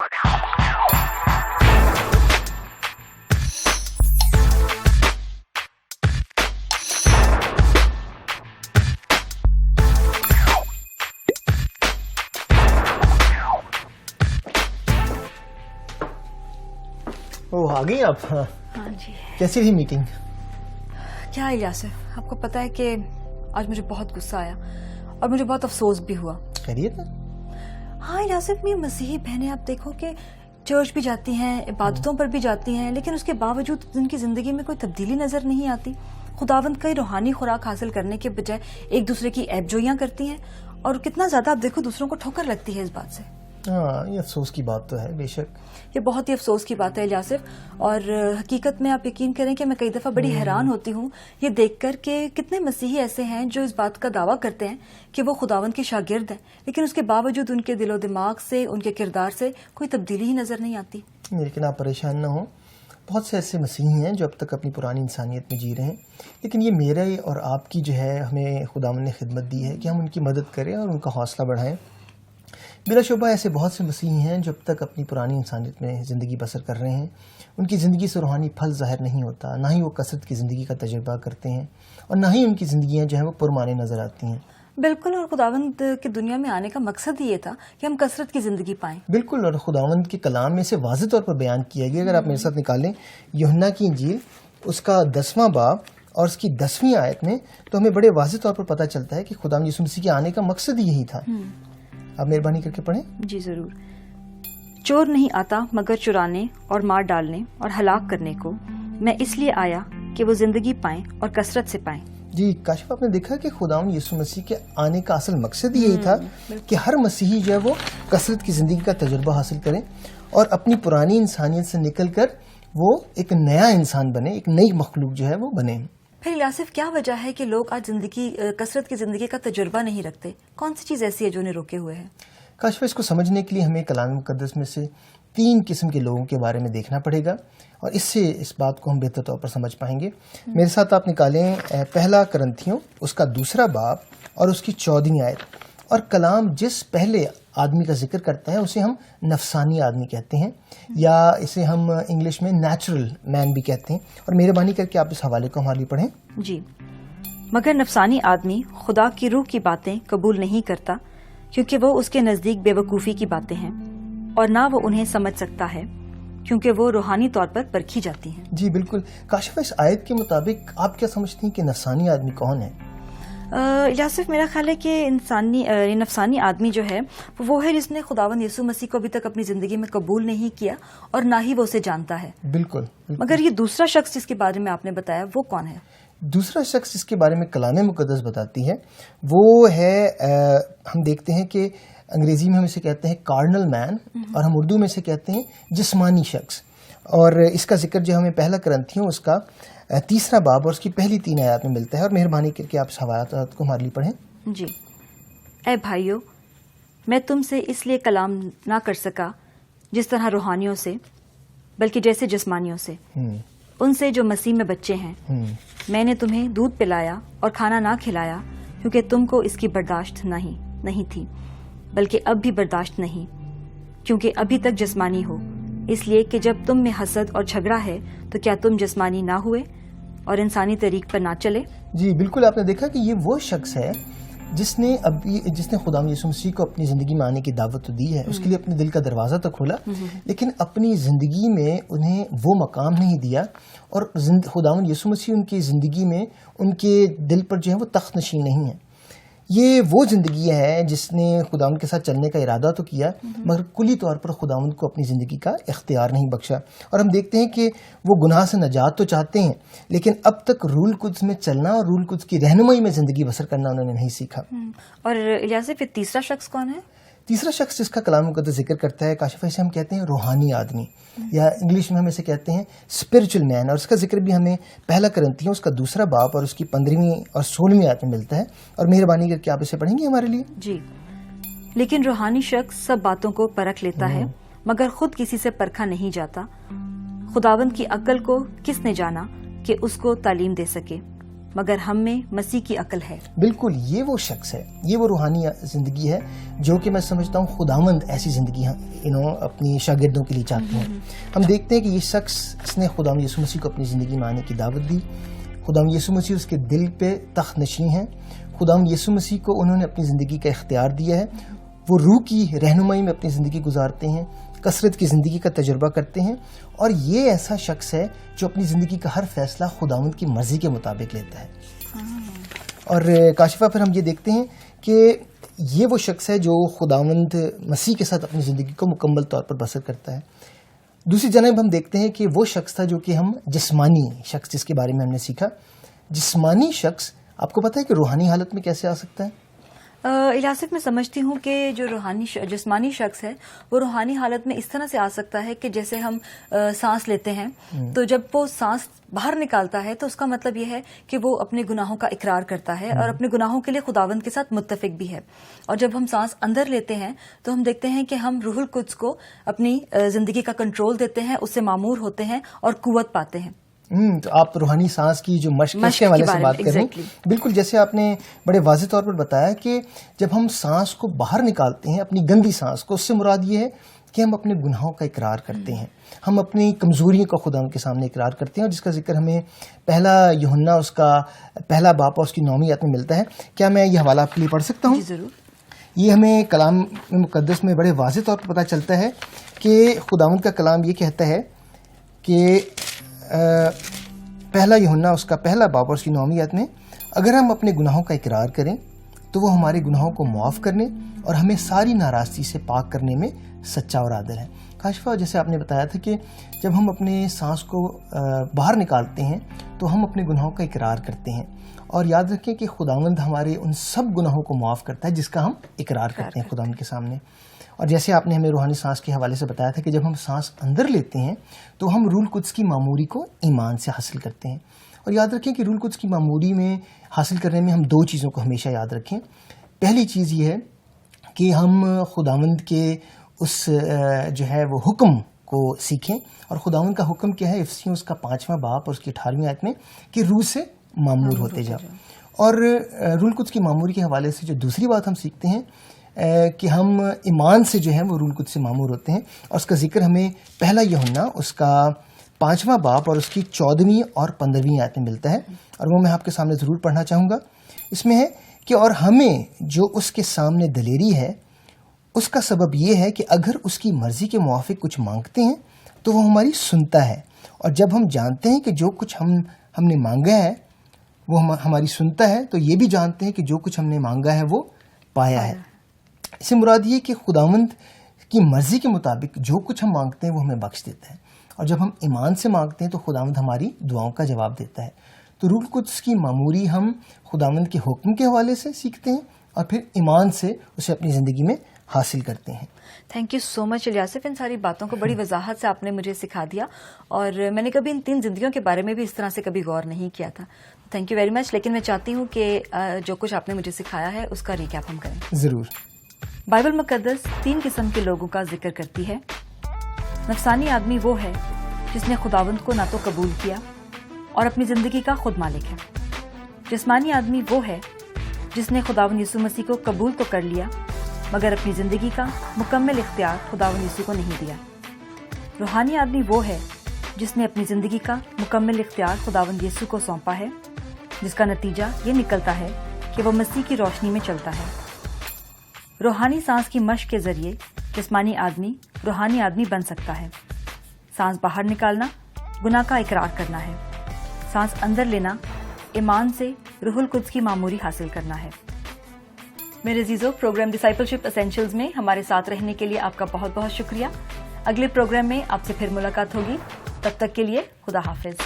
ओह, आ गई आप? हाँ जी। कैसी रही मीटिंग? क्या है यासिर, आपको पता है कि आज मुझे बहुत गुस्सा आया और मुझे बहुत अफसोस भी हुआ। खैरियत है? हाँ यासिर, मेरी मसीही बहनें आप देखो कि चर्च भी जाती हैं, इबादतों पर भी जाती हैं, लेकिन उसके बावजूद उनकी जिंदगी में कोई तब्दीली नजर नहीं आती। खुदावंद कई रूहानी खुराक हासिल करने के बजाय एक दूसरे की ऐबजोइयां करती हैं और कितना ज्यादा आप देखो दूसरों को ठोकर लगती है इस बात से। हाँ, ये अफसोस की बात तो है बेशक। ये बहुत ही अफसोस की बात है यासिर, और हकीकत में आप यकीन करें कि मैं कई दफ़ा बड़ी हैरान होती हूँ ये देखकर कि कितने मसीही ऐसे हैं जो इस बात का दावा करते हैं कि वो खुदावंद के शागिर्द हैं, लेकिन उसके बावजूद उनके दिलो दिमाग से, उनके किरदार से कोई तब्दीली ही नजर नहीं आती। लेकिन आप परेशान ना हो, बहुत से ऐसे मसीही हैं जो अब तक अपनी पुरानी इंसानियत में जी रहे हैं, लेकिन ये मेरे और आपकी जो है, हमें खुदावंद ने खिदमत दी है कि हम उनकी मदद करें और उनका हौसला बढ़ाएं। बिलाशुबा ऐसे बहुत से मसीही हैं जो अब तक अपनी पुरानी इंसानियत में ज़िंदगी बसर कर रहे हैं। उनकी ज़िंदगी से रूहानी फल ज़ाहिर नहीं होता, ना ही वो कसरत की ज़िंदगी का तजुर्बा करते हैं और ना ही उनकी ज़िंदगियाँ जो हैं वो पुरमाने नज़र आती हैं। बिल्कुल, और खुदावंद की दुनिया में आने का मकसद ही ये था कि हम कसरत की ज़िंदगी पाएं। बिल्कुल, और खुदावंद के कलाम में से वाज़ेह तौर पर बयान किया गया। अगर आप मेरे साथ निकालें यूहन्ना की इंजील, उसका 10वां बाब और उसकी 10वीं आयत में, तो हमें बड़े वाज़ेह तौर पर पता चलता है कि खुदावंद यीशु मसीह के आने का मकसद ही यही था। आप मेहरबानी करके पढ़ें। जी जरूर। चोर नहीं आता मगर चुराने और मार डालने और हलाक करने को, मैं इसलिए आया कि वो जिंदगी पाएं और कसरत से पाएं। जी काशिफ, आपने देखा कि खुदावंद यीशु मसीह के आने का असल मकसद यही था कि हर मसीही जो है वो कसरत की ज़िंदगी का तजुर्बा हासिल करें और अपनी पुरानी इंसानियत से निकल कर वो एक नया इंसान बने, एक नई मखलूक जो है वो बने। फिर यासिफ, क्या वजह है कि लोग आज कसरत की जिंदगी का तजुर्बा नहीं रखते? कौन सी चीज़ ऐसी है जो उन्हें रोके हुए है? काशिफ, इसको समझने के लिए हमें कलाम मुकद्दस में से 3 किस्म के लोगों के बारे में देखना पड़ेगा और इससे इस बात को हम बेहतर तौर पर समझ पाएंगे। मेरे साथ आप निकालें पहला करंथियों, उसका 2रा बाब और उसकी 14वीं आयत। और कलाम जिस पहले आदमी का जिक्र करता है उसे हम नफसानी आदमी कहते हैं, या इसे हम इंग्लिश में नेचुरल मैन भी कहते हैं। और मेहरबानी करके आप इस हवाले को हमारे लिए पढ़ें। जी। मगर नफसानी आदमी खुदा की रूह की बातें कबूल नहीं करता, क्योंकि वो उसके नजदीक बेवकूफ़ी की बातें हैं और ना वो उन्हें समझ सकता है, क्योंकि वो रूहानी तौर पर परखी जाती हैं। जी बिल्कुल। काशिफ, इस आयत के मुताबिक आप क्या समझती हैं कि नफसानी आदमी कौन है? यासिफ, मेरा ख्याल है कि नफसानी आदमी जो है वो है जिसने खुदावंद यीशु मसीह को अभी तक अपनी जिंदगी में कबूल नहीं किया और ना ही वो उसे जानता है। बिल्कुल। मगर ये दूसरा शख्स जिसके बारे में आपने बताया वो कौन है? दूसरा शख्स जिसके बारे में कलाम मुकद्दस बताती है वो है, हम देखते हैं कि अंग्रेजी में हम इसे कहते हैं कार्नल मैन और हम उर्दू में इसे कहते हैं जिस्मानी शख्स। और इसका जिक्र जो हमें पहला करंथियों उसका 3रा बाब और उसकी पहली 3 आयत में मिलता है। और मेहरबानी करके आप इस हवालात को हमारे लिए पढ़ें। जी। ऐ भाइयों, मैं तुमसे इसलिए कलाम ना कर सका जिस तरह रूहानियों से, बल्कि जैसे जिस्मानियों से, उनसे जो मसीह में बच्चे हैं। मैंने तुम्हें दूध पिलाया और खाना ना खिलाया, क्योंकि तुमको इसकी बर्दाश्त नहीं थी, बल्कि अब भी बर्दाश्त नहीं, क्योंकि अभी तक जिस्मानी हो, इसलिए कि जब तुम में हसद और झगड़ा है तो क्या तुम जिस्मानी ना हुए और इंसानी तरीक पर ना चले? जी बिल्कुल। आपने देखा कि ये वो शख्स है जिसने खुदा यीशु मसीह को अपनी ज़िंदगी में आने की दावत तो दी है, उसके लिए अपने दिल का दरवाज़ा तो खोला, लेकिन अपनी ज़िंदगी में उन्हें वो मकाम नहीं दिया और खुदा यीशु मसीह उनकी ज़िंदगी में उनके दिल पर जो है वो तख्त नशीन नहीं है। ये वो ज़िंदगी है जिसने खुदावंद के साथ चलने का इरादा तो किया, मगर कुली तौर पर खुदावंद को अपनी ज़िंदगी का इख्तियार नहीं बख्शा। और हम देखते हैं कि वो गुनाह से नजात तो चाहते हैं, लेकिन अब तक रूल कुद्स में चलना और रूल कुद्स की रहनुमाई में ज़िंदगी बसर करना उन्होंने नहीं सीखा। और यासिर, फिर तीसरा शख्स कौन है? तीसरा शख्स जिसका कलाम मुकद्दस जिक्र करता है काशिफ, इसे हम कहते हैं रूहानी आदमी, या इंग्लिश में हम इसे कहते हैं स्पिरिचुअल मैन। और इसका जिक्र भी हमें पहला करंथियों उसका 2रा बाब और उसकी 15वीं और 16वीं आयत में मिलता है। और मेहरबानी करके आप इसे पढ़ेंगे हमारे लिए। जी। लेकिन रूहानी शख्स सब बातों को परख लेता है, मगर खुद किसी से परखा नहीं जाता। खुदावंद की अक्ल को किसने जाना कि उसको तालीम दे सके? मगर हम में मसीह की अक्ल है। बिल्कुल, ये वो शख्स है, ये वो रूहानी जिंदगी है जो कि मैं समझता हूँ खुदावंद ऐसी जिंदगी अपनी शागिर्दों के लिए चाहते हैं। हम देखते हैं कि ये शख्स, इसने खुदावंद यीशु मसीह को अपनी ज़िंदगी में आने की दावत दी। खुदावंद यीशु मसीह उसके दिल पे तख्त नशीं हैं। खुदावंद यीशु मसीह को उन्होंने अपनी ज़िंदगी का इख्तियार दिया है। वो रूह की रहनुमाई में अपनी ज़िंदगी गुजारते हैं, कसरत की ज़िंदगी का तजुर्बा करते हैं, और ये ऐसा शख्स है जो अपनी ज़िंदगी का हर फैसला खुदावंद की मर्ज़ी के मुताबिक लेता है। और काशिफा, फिर हम ये देखते हैं कि ये वो शख्स है जो खुदावंद मसीह के साथ अपनी ज़िंदगी को मुकम्मल तौर पर बसर करता है। दूसरी जानब हम देखते हैं कि वो शख्स था जो कि हम जिस्मानी शख्स, जिसके बारे में हमने सीखा। जिस्मानी शख्स, आपको पता है कि रूहानी हालत में कैसे आ सकता है? इलासिफ, मैं समझती हूँ कि जो जिस्मानी शख्स है वो रूहानी हालत में इस तरह से आ सकता है कि जैसे हम सांस लेते हैं तो जब वो सांस बाहर निकालता है तो उसका मतलब ये है कि वो अपने गुनाहों का इकरार करता है और अपने गुनाहों के लिए खुदावंद के साथ मुत्तफिक भी है। और जब हम सांस अंदर लेते हैं तो हम देखते हैं कि हम रूहुल कुद्स को अपनी जिंदगी का कंट्रोल देते हैं, उससे मामूर होते हैं और कुव्वत पाते हैं। तो आप रूहानी सांस की जो मश्क के हवाले से बात कर रहे हैं, बिल्कुल जैसे आपने बड़े वाज़ेह तौर पर बताया कि जब हम सांस को बाहर निकालते हैं, अपनी गंदी सांस को, उससे मुराद ये है कि हम अपने गुनाहों का इकरार करते हैं, हम अपनी कमजोरियों का खुदा के सामने इकरार करते हैं, और जिसका जिक्र हमें पहला यूहन्ना उसका पहला बाप और उसकी 9वीं आयत में मिलता है। क्या मैं ये हवाला आपके लिए पढ़ सकता हूँ? जरूर। ये हमें कलाम मुकद्दस में बड़े वाज़ेह तौर पर पता चलता है कि खुदावंद का कलाम ये कहता है कि पहला यूहन्ना उसका पहला बाप और उसकी 9वीं आयत में, अगर हम अपने गुनाहों का इकरार करें तो वो हमारे गुनाहों को मुआफ़ करने और हमें सारी नाराज़गी से पाक करने में सच्चा और आदल है। काशिफा, जैसे आपने बताया था कि जब हम अपने सांस को बाहर निकालते हैं तो हम अपने गुनाहों का इकरार करते हैं, और याद रखें कि खुदावंद हमारे उन सब गुनाहों को मुआफ़ करता है जिसका हम इकरार करते हैं खुदावंद के सामने। और जैसे आपने हमें रूहानी सांस के हवाले से बताया था कि जब हम सांस अंदर लेते हैं तो हम रूहुल कुद्स की मामूरी को ईमान से हासिल करते हैं। और याद रखें कि रूहुल कुद्स की मामूरी में हासिल करने में हम दो चीज़ों को हमेशा याद रखें। पहली चीज़ ये है कि हम खुदावंद के उस जो है वो हुक्म को सीखें, और खुदावंद का हुक्म क्या है? इफसियों उसका 5वां बाप और उसकी 18वीं आयत में, कि रूह से मामूर होते जाओ। और रूहुल कुद्स की मामूरी के हवाले से जो दूसरी बात हम सीखते हैं कि हम ईमान से जो है वो रूहुल कुद्स से मामूर होते हैं, और उसका जिक्र हमें पहला यूहन्ना उसका 5वां बाप और उसकी 14वीं और 15वीं आयत में मिलता है, और वो मैं आपके सामने ज़रूर पढ़ना चाहूँगा। इसमें है कि और हमें जो उसके सामने दलेरी है उसका सबब ये है कि अगर उसकी मर्ज़ी के मुआफ़िक कुछ मांगते हैं तो वो हमारी सुनता है, और जब हम जानते हैं कि जो कुछ हमने मांगा है वो हमारी सुनता है, तो ये भी जानते हैं कि जो कुछ हमने मांगा है वो पाया है। इससे मुराद ये कि खुदावंद की मर्ज़ी के मुताबिक जो कुछ हम मांगते हैं वो हमें बख्श देता है, और जब हम ईमान से मांगते हैं तो खुदावंद हमारी दुआओं का जवाब देता है। तो रूहुल कुद्स की मामूरी हम खुदावंद के हुक्म के हवाले से सीखते हैं और फिर ईमान से उसे अपनी ज़िंदगी में हासिल करते हैं। थैंक यू सो मच इलियासिफ, इन सारी बातों को बड़ी वजाहत से आपने मुझे सिखा दिया, और मैंने कभी इन 3 जिंदगियों के बारे में भी इस तरह से कभी गौर नहीं किया था। Thank you very much. लेकिन मैं चाहती हूँ कि जो कुछ आपने मुझे सिखाया है उसका रिकैप हम करें। ज़रूर। बाइबल मुकद्दस 3 किस्म के लोगों का जिक्र करती है। नफसानी आदमी वो है जिसने खुदावंद को ना तो कबूल किया और अपनी जिंदगी का खुद मालिक है। जिस्मानी आदमी वो है जिसने खुदावंद यीशु मसीह को कबूल तो कर लिया मगर अपनी जिंदगी का मुकम्मल इख्तियार खुदावंद यीशु को नहीं दिया। रूहानी आदमी वो है जिसने अपनी जिंदगी का मुकम्मल इख्तियार खुदावंद यीशु को सौंपा है, जिसका नतीजा ये निकलता है कि वो मसीह की रोशनी में चलता है। रूहानी सांस की मश्क के जरिए जिस्मानी आदमी रूहानी आदमी बन सकता है। सांस बाहर निकालना गुनाह का इकरार करना है, सांस अंदर लेना ईमान से रूहुल कुद्स की मामूरी हासिल करना है। मेरे अजीजों, प्रोग्राम डिसाइपलशिप एसेंशियल्स में हमारे साथ रहने के लिए आपका बहुत बहुत शुक्रिया। अगले प्रोग्राम में आपसे फिर मुलाकात होगी, तब तक के लिए खुदा हाफिज।